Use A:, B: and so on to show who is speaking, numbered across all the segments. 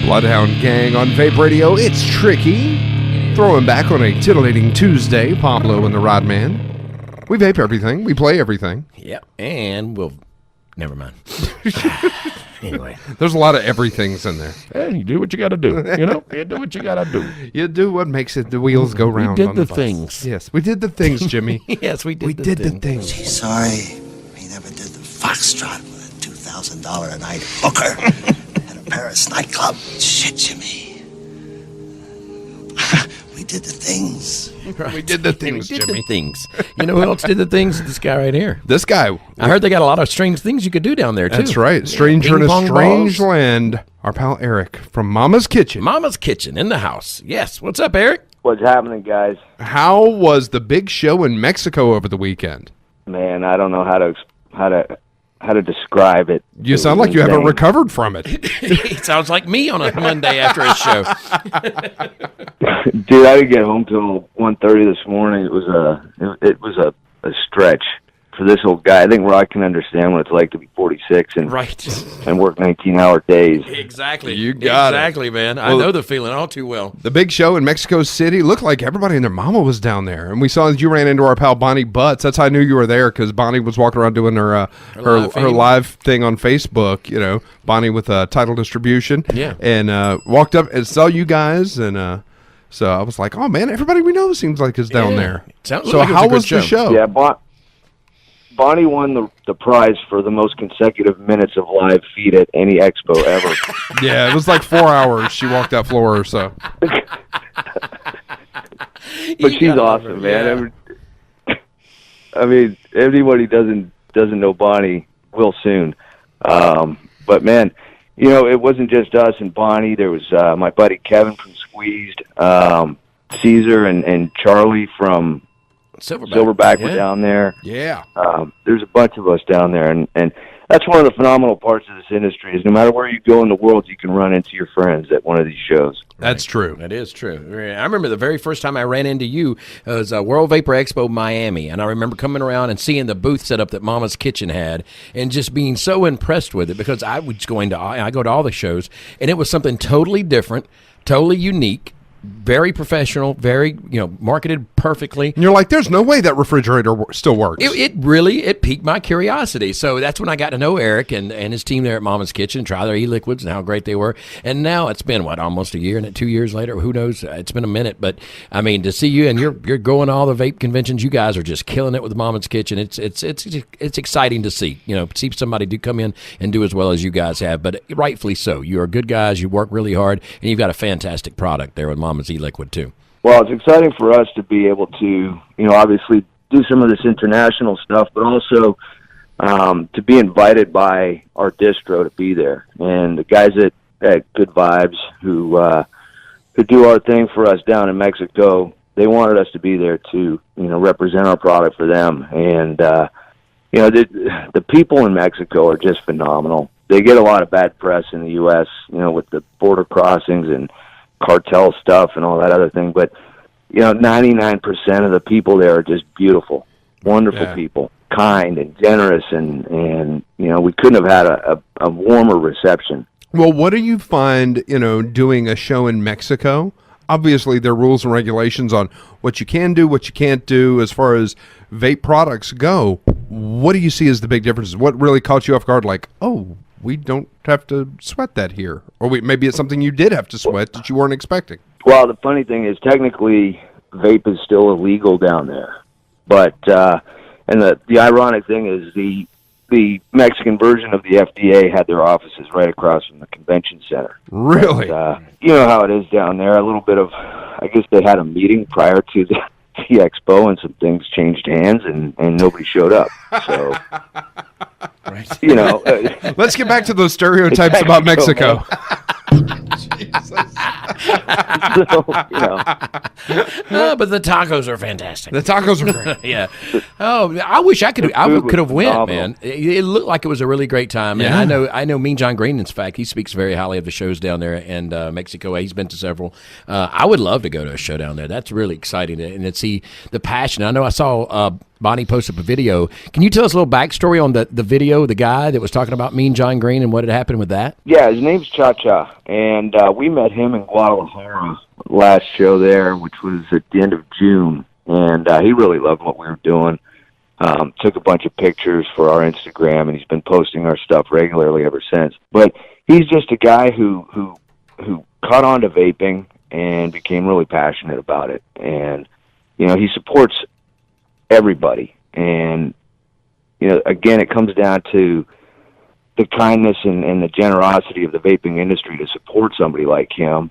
A: Bloodhound Gang on Vape Radio. It's Tricky. Throwing back on a titillating Tuesday. Pablo and the Rodman. We vape everything. We play everything.
B: Yep. And we'll... Never mind. Anyway.
A: There's a lot of everythings in there.
B: Hey, you do what you got to do. You know? You do what you got to do.
A: You do what makes it the wheels go round.
B: We did
A: on
B: the
A: bus.
B: things.
A: Yes, we did the things, Jimmy.
B: Yes, we did
A: the things.
C: She's sorry he never did the foxtrot with a $2,000 a night hooker at a Paris nightclub. Shit, Jimmy. We did the things.
A: Right. We did the things,
B: we did
A: Jimmy.
B: The things. You know who else did the things? This guy right here.
A: This guy.
B: I heard they got a lot of strange things you could do down there, too.
A: That's right. Stranger in a
B: Ping-pong
A: strange
B: balls.
A: land. Our pal Erik from Mama's Kitchen.
B: Mama's Kitchen in the house. Yes. What's up, Erik?
D: What's happening, guys?
A: How was the big show in Mexico over the weekend?
D: Man, I don't know how to describe it.
A: You sound like you haven't recovered from it.
B: It sounds like me on a Monday after a show.
D: Dude, I didn't get home till 1:30 this morning. It was a stretch for this old guy. I think Rod can understand what it's like to be 46 and work 19-hour days.
B: Exactly.
A: You got it.
B: Exactly, man. I
A: Well,
B: know the feeling all too well.
A: The big show in Mexico City looked like everybody and their mama was down there, and we saw that you ran into our pal Bonnie Butts. That's how I knew you were there, because Bonnie was walking around doing her live thing on Facebook. You know, Bonnie with title distribution.
B: Yeah.
A: And walked up and saw you guys, and so I was like, oh man, everybody we know seems like is down there.
B: Sounds
A: So
B: like it was
A: how
B: a good
A: was the show?
D: Yeah, Bonnie won the prize for the most consecutive minutes of live feed at any expo ever.
A: Yeah, it was like 4 hours. She walked that floor or so.
D: But she's awesome, man. I mean, anybody doesn't know Bonnie will soon. But man, you know, it wasn't just us and Bonnie. There was my buddy Kevin from Squeezed, Caesar and Charlie from Silverback were down there.
A: Yeah.
D: There's a bunch of us down there, and that's one of the phenomenal parts of this industry is no matter where you go in the world, you can run into your friends at one of these shows.
A: That's true.
B: That is true. I remember the very first time I ran into you was World Vapor Expo Miami, and I remember coming around and seeing the booth setup that Mama's Kitchen had, and just being so impressed with it because I go to all the shows, and it was something totally different, totally unique. Very professional, very, marketed perfectly.
A: And you're like, there's no way that refrigerator still works.
B: It piqued my curiosity. So that's when I got to know Erik and his team there at Mama's Kitchen, try their Eliquids and how great they were. And now it's been, almost a year, and 2 years later, who knows? It's been a minute. But, I mean, to see you, and you're going to all the vape conventions, you guys are just killing it with Mama's Kitchen. It's exciting to see, see somebody come in and do as well as you guys have. But rightfully so. You are good guys. You work really hard, and you've got a fantastic product there with Mama's E-Liquid too.
D: Well, it's exciting for us to be able to, obviously do some of this international stuff, but also to be invited by our distro to be there. And the guys at Good Vibes who do our thing for us down in Mexico, they wanted us to be there to, represent our product for them. And, the people in Mexico are just phenomenal. They get a lot of bad press in the U.S., with the border crossings and cartel stuff and all that other thing, but 99% of the people there are just beautiful, wonderful people, kind and generous, and we couldn't have had a warmer reception.
A: Well, what do you find, doing a show in Mexico? Obviously, there are rules and regulations on what you can do, what you can't do as far as vape products go. What do you see as the big differences? What really caught you off guard? Like, oh, we don't have to sweat that here. Or maybe it's something you did have to sweat that you weren't expecting.
D: Well, the funny thing is, technically, vape is still illegal down there. But, and the ironic thing is the Mexican version of the FDA had their offices right across from the convention center.
A: Really?
D: But, you know how it is down there. A little bit of, I guess they had a meeting prior to the expo, and some things changed hands, and nobody showed up. So, right.
A: Let's get back to those stereotypes about Mexico.
B: But the tacos are fantastic.
A: The tacos are great.
B: Yeah. Oh, I wish I could have went, man. It looked like it was a really great time.
A: Yeah.
B: And I know Mean John Green, in fact, he speaks very highly of the shows down there in Mexico. He's been to several. I would love to go to a show down there. That's really exciting, and to see the passion. I know I saw Bonnie posted up a video. Can you tell us a little backstory on the video, the guy that was talking about Mean John Green and what had happened with that?
D: Yeah, his name's Cha-Cha, and we met him in Guadalajara last show there, which was at the end of June, and he really loved what we were doing. Took a bunch of pictures for our Instagram, and he's been posting our stuff regularly ever since. But he's just a guy who caught on to vaping and became really passionate about it. And, he supports everybody. And, again, it comes down to the kindness and the generosity of the vaping industry to support somebody like him.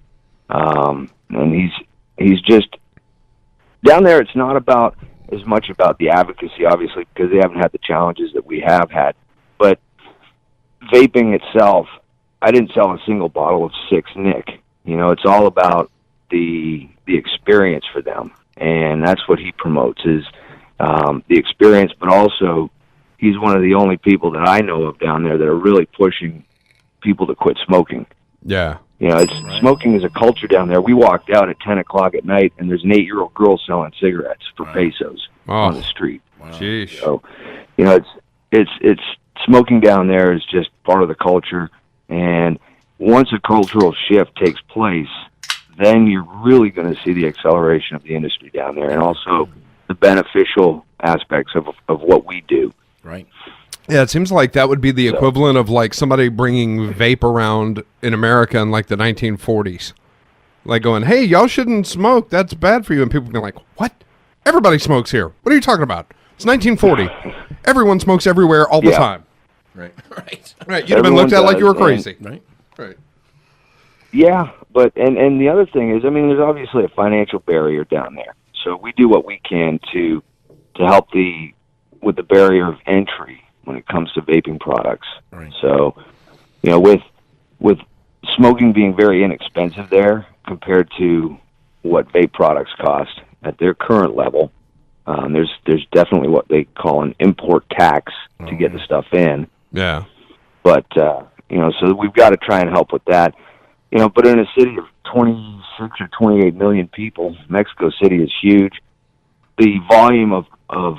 D: And he's just down there. It's not about as much about the advocacy, obviously, because they haven't had the challenges that we have had. But vaping itself, I didn't sell a single bottle of 6 Nick. It's all about the experience for them, and that's what he promotes is the experience. But also, he's one of the only people that I know of down there that are really pushing people to quit smoking.
A: Yeah.
D: Smoking is a culture down there. We walked out at 10 o'clock at night, and there's an 8-year-old girl selling cigarettes for pesos on the street.
A: Wow. Sheesh.
D: So, it's smoking down there is just part of the culture. And once a cultural shift takes place, then you're really going to see the acceleration of the industry down there, and also the beneficial aspects of what we do.
B: Right.
A: Yeah, it seems like that would be the equivalent of like somebody bringing vape around in America in like the 1940s. Like going, hey, y'all shouldn't smoke. That's bad for you. And people be like, what? Everybody smokes here. What are you talking about? It's 1940. Everyone smokes everywhere all the time.
B: Right.
A: Right. You'd have been looked at like you were crazy.
B: Right.
D: Yeah, but and the other thing is, there's obviously a financial barrier down there. So we do what we can to help with the barrier of entry when it comes to vaping products.
B: Right.
D: So, with smoking being very inexpensive there compared to what vape products cost at their current level, there's definitely what they call an import tax to get the stuff in.
A: Yeah.
D: But so we've got to try and help with that. But in a city of 26 or 28 million people, Mexico City is huge. The volume of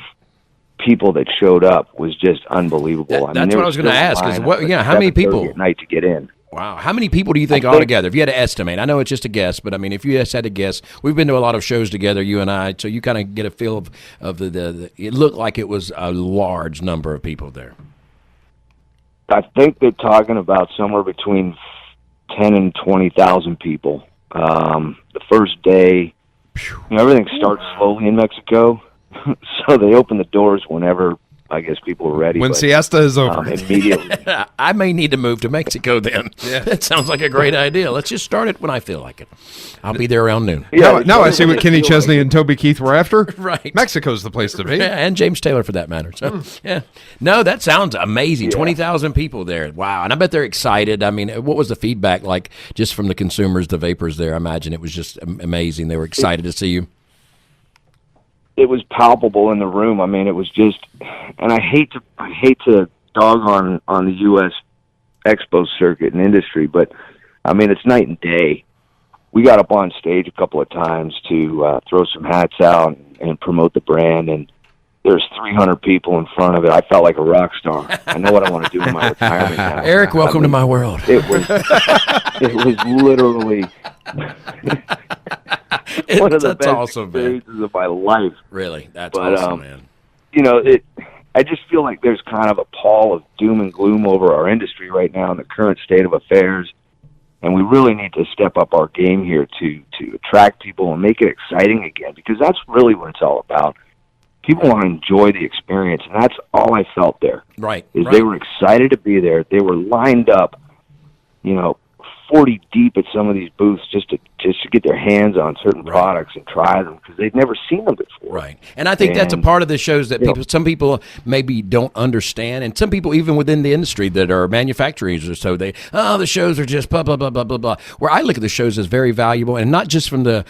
D: people that showed up was just unbelievable.
B: That's what I was going to ask. Is how many people
D: at night to get in?
B: Wow, how many people do you think altogether? If you had to estimate, I know it's just a guess, but if you just had to guess, we've been to a lot of shows together, you and I, so you kind of get a feel of the. It looked like it was a large number of people there.
D: I think they're talking about somewhere between 10 and 20,000 people. The first day, everything starts slowly in Mexico, so they open the doors whenever, I guess, people are ready.
A: When siesta is over.
D: Immediately.
B: I may need to move to Mexico then. Yeah. That sounds like a great idea. Let's just start it when I feel like it. I'll be there around noon.
A: Yeah, now I see what Kenny Chesney and Toby Keith were after.
B: Right.
A: Mexico's the place to be.
B: Yeah, and James Taylor for that matter. So, yeah. No, that sounds amazing. 20,000 people there. Wow. And I bet they're excited. What was the feedback like just from the consumers, the vapors there? I imagine it was just amazing. They were excited to see you.
D: It was palpable in the room. It was just, and I hate to dog on the U.S. expo circuit and industry, but it's night and day. We got up on stage a couple of times to throw some hats out and promote the brand, and there's 300 people in front of it. I felt like a rock star. I know what I want to do in my retirement now.
B: Eric, welcome to my world.
D: It was literally one of the best experiences of my life.
B: Really, that's awesome, man.
D: I just feel like there's kind of a pall of doom and gloom over our industry right now in the current state of affairs, and we really need to step up our game here to attract people and make it exciting again, because that's really what it's all about. People want to enjoy the experience, and that's all I felt there.
B: Right.
D: They were excited to be there. They were lined up, 40 deep at some of these booths just to get their hands on certain products and try them, because they'd never seen them before.
B: Right. And I think that's a part of the shows that some people maybe don't understand, and some people even within the industry that are manufacturers or so, the shows are just blah blah blah blah blah blah. Where I look at the shows as very valuable, and not just from the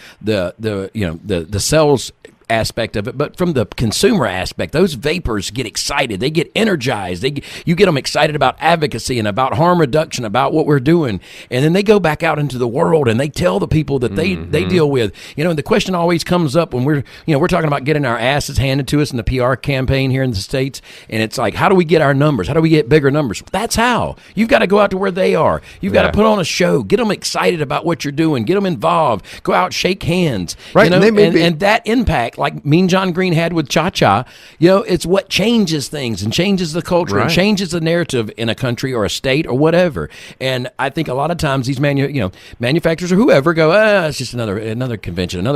B: sales aspect of it, but from the consumer aspect, those vapors get excited. They get energized. You get them excited about advocacy and about harm reduction, about what we're doing. And then they go back out into the world and they tell the people that they deal with. And the question always comes up when we're talking about getting our asses handed to us in the PR campaign here in the States. And it's like, how do we get our numbers? How do we get bigger numbers? That's how. You've got to go out to where they are. You've got to put on a show, get them excited about what you're doing, get them involved, go out, shake hands.
A: Right.
B: And that impact, like Mean John Green had with Cha-Cha, it's what changes things and changes the culture and changes the narrative in a country or a state or whatever. And I think a lot of times these manufacturers or whoever go, it's just another convention,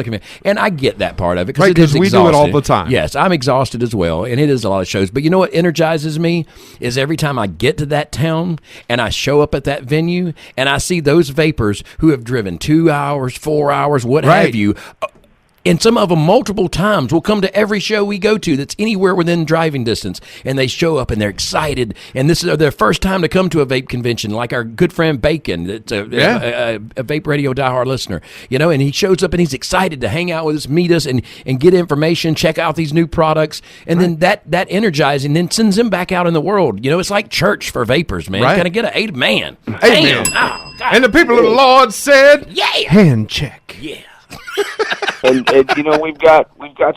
B: and I get that part of it
A: because we do it all the time.
B: Yes, I'm exhausted as well, and it is a lot of shows. But you know what energizes me is every time I get to that town and I show up at that venue and I see those vapors who have driven 2 hours, 4 hours, what have you. And some of them multiple times will come to every show we go to that's anywhere within driving distance. And they show up and they're excited. And this is their first time to come to a vape convention, like our good friend Bacon, that's a Vape Radio diehard listener. And he shows up and he's excited to hang out with us, meet us, and get information, check out these new products. And then that energizing then sends them back out in the world. It's like church for vapors, man. Kind of get an amen.
A: Amen.
B: Oh,
A: and the people of the Lord said,
B: yeah.
A: Hand check.
B: Yeah.
D: and we've got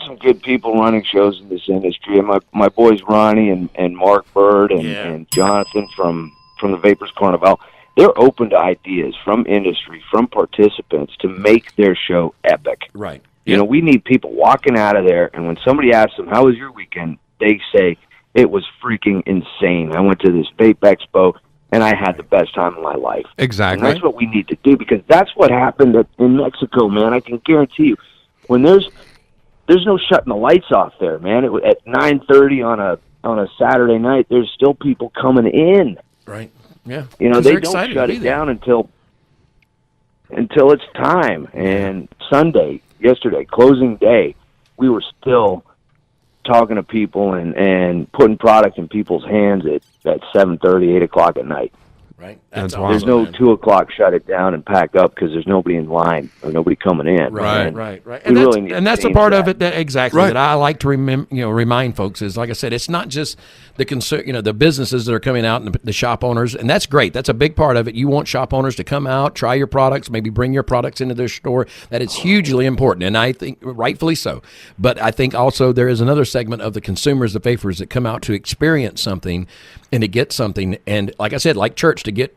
D: some good people running shows in this industry, and my boys Ronnie and Mark Bird and Jonathan from the Vapors Carnival, they're open to ideas from industry, from participants to make their show epic.
B: Right.
D: We need people walking out of there, and when somebody asks them, how was your weekend, they say, it was freaking insane. I went to this Vape Expo, and I had the best time of my life.
A: Exactly.
D: And that's what we need to do, because that's what happened in Mexico, man. I can guarantee you, when there's no shutting the lights off there, man. At 9:30 on a Saturday night, there's still people coming in.
B: Right. Yeah.
D: They don't shut it down until it's time. And Sunday, yesterday, closing day, we were still talking to people and putting product in people's hands at 7:30, 8 o'clock at night.
B: Right.
A: That's
B: awesome,
D: there's no
B: man.
D: 2 o'clock shut it down and pack up because there's nobody in line or nobody coming in.
B: Right.
D: And
B: that's a part of it that I like to remind folks is, like I said, it's not just the businesses that are coming out and the shop owners, and that's great. That's a big part of it. You want shop owners to come out, try your products, maybe bring your products into their store. That is hugely important, and I think rightfully so. But I think also there is another segment of the consumers, the vapors, that come out to experience something and to get something, and like I said, like church, to get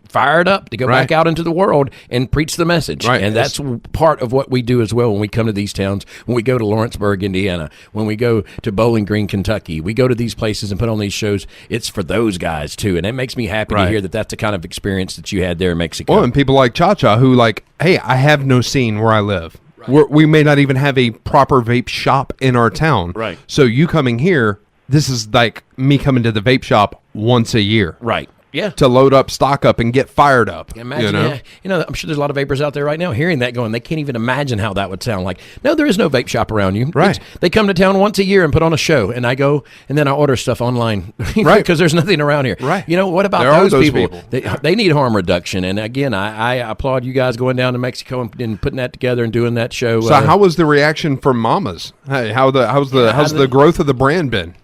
B: fired up to go back out into the world and preach the message.
A: Right.
B: And that's part of what we do as well when we come to these towns. When we go to Lawrenceburg, Indiana, when we go to Bowling Green, Kentucky, we go to these places and put on these shows. It's for those guys too, and it makes me happy to hear that that's the kind of experience that you had there in Mexico.
A: Well, and people like Cha-Cha who hey, I have no scene where I live. Right. We may not even have a proper vape shop in our town.
B: Right.
A: So you coming here, this is like me coming to the vape shop once a year.
B: Right. Yeah.
A: To load up, stock up, and get fired up.
B: Imagine, I'm sure there's a lot of vapors out there right now hearing that going, they can't even imagine how that would sound like. No, there is no vape shop around you.
A: Right.
B: They come to town once a year and put on a show, and I go, and then I order stuff online.
A: Right.
B: Because there's nothing around here.
A: Right.
B: What about
A: those
B: people? They need harm reduction. And again, I applaud you guys going down to Mexico and putting that together and doing that show.
A: So how was the reaction from mamas? Hey, how's the growth of the brand been?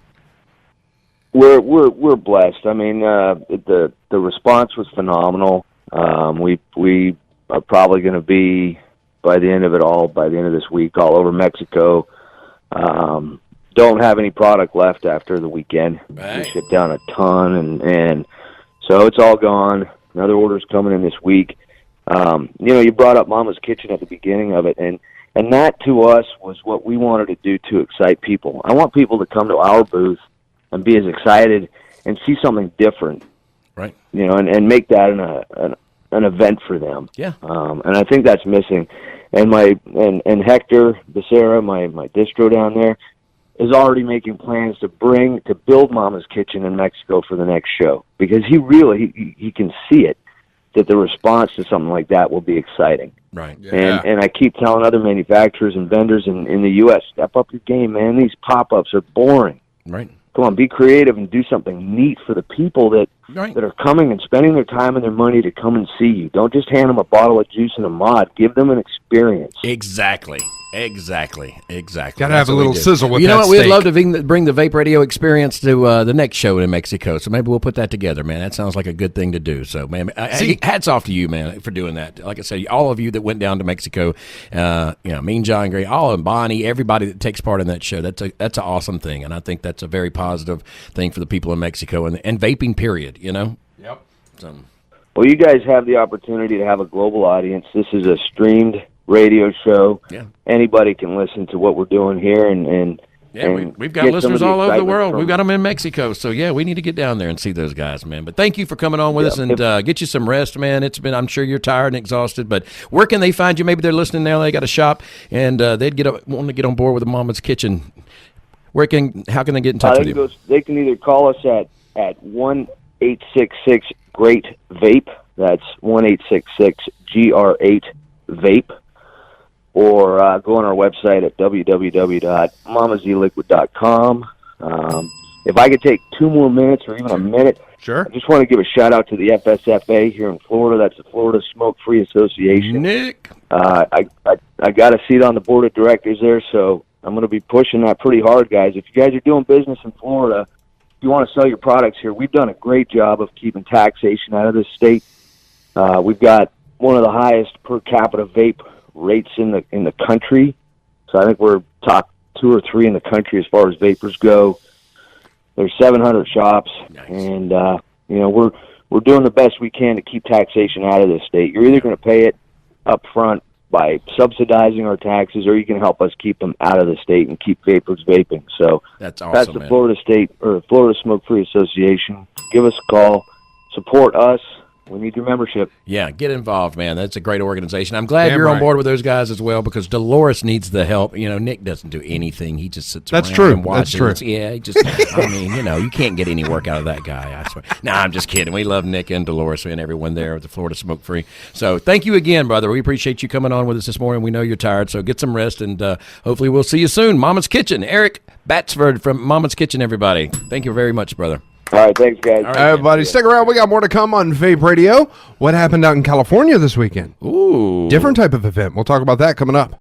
D: We're blessed. I mean, the response was phenomenal. We are probably going to be by the end of this week, all over Mexico. Don't have any product left after the weekend.
B: Right.
D: We shut down a ton, and so it's all gone. Another order's coming in this week. You brought up Mama's Kitchen at the beginning of it, and that to us was what we wanted to do to excite people. I want people to come to our booth and be as excited and see something different,
B: right?
D: And make that an event for them.
B: Yeah.
D: And I think that's missing. And Hector Becerra, my distro down there, is already making plans to build Mama's Kitchen in Mexico for the next show, because he can see it, that the response to something like that will be exciting.
B: Right.
A: Yeah.
D: And I keep telling other manufacturers and vendors in the U.S., step up your game, man. These pop-ups are boring.
B: Right.
D: Come on, be creative and do something neat for the people that are coming and spending their time and their money to come and see you. Don't just hand them a bottle of juice and a mod. Give them an experience.
B: Exactly. Exactly.
A: Got to
B: That's
A: have a
B: what we
A: little
B: do.
A: sizzle with
B: You know
A: that
B: what? We'd
A: steak.
B: love to bring the Vape Radio experience to the next show in Mexico. So maybe we'll put that together, man. That sounds like a good thing to do. So, man, hats off to you, man, for doing that. Like I said, all of you that went down to Mexico, Mean John Gray, all of Bonnie, everybody that takes part in that show. That's an awesome thing, and I think that's a very positive thing for the people in Mexico and vaping. Period. Yep. So.
D: Well, you guys have the opportunity to have a global audience. This is a streamed radio show.
B: Yeah.
D: Anybody can listen to what we're doing here, and
B: we've got
D: get some
B: listeners
D: of the
B: all over the
D: excitement
B: world.
D: from-
B: We've got them in Mexico. So, yeah, we need to get down there and see those guys, man. But thank you for coming on with us and get you some rest, man. I'm sure you're tired and exhausted, but where can they find you? Maybe they're listening now. They got a shop, and they'd want to get on board with the Mama's Kitchen. How can they get in touch with you?
D: They can either call us at 1-866-GREAT-VAPE. That's 1-866-GR8-VAPE. Or go on our website at www.mamaseliquid.com. If I could take 2 more minutes or even a minute,
A: Sure.
D: I just want to give a shout-out to the FSFA here in Florida. That's the Florida Smoke-Free Association.
B: Nick.
D: I got a seat on the board of directors there, so I'm going to be pushing that pretty hard, guys. If you guys are doing business in Florida, if you want to sell your products here, we've done a great job of keeping taxation out of this state. We've got one of the highest per capita vape rates in the country, so I think we're top 2 or 3 in the country as far as vapors go. There's 700 shops,
B: Nice.
D: and we're doing the best we can to keep taxation out of this state. You're either going to pay it up front by subsidizing our taxes, or you can help us keep them out of the state and keep vapors vaping. So
B: That's awesome,
D: that's the
B: man.
D: Florida Smoke Free Association. Give us a call, support us. We need your membership.
B: Yeah, get involved, man. That's a great organization. I'm glad
A: Damn
B: you're on
A: right.
B: board with those guys as well because Dolores needs the help. Nick doesn't do anything. He just sits
A: That's
B: around
A: true.
B: and watches.
A: That's true.
B: Yeah, he just, you can't get any work out of that guy, I swear. No, I'm just kidding. We love Nick and Dolores and everyone there at the Florida Smoke Free. So thank you again, brother. We appreciate you coming on with us this morning. We know you're tired, so get some rest, and hopefully we'll see you soon. Mama's Kitchen. Erik Batsford from Mama's Kitchen, everybody. Thank you very much, brother.
D: All right, thanks, guys.
B: All right.
A: Everybody, stick around. We got more to come on Vape Radio. What happened out in California this weekend?
B: Ooh.
A: Different type of event. We'll talk about that coming up.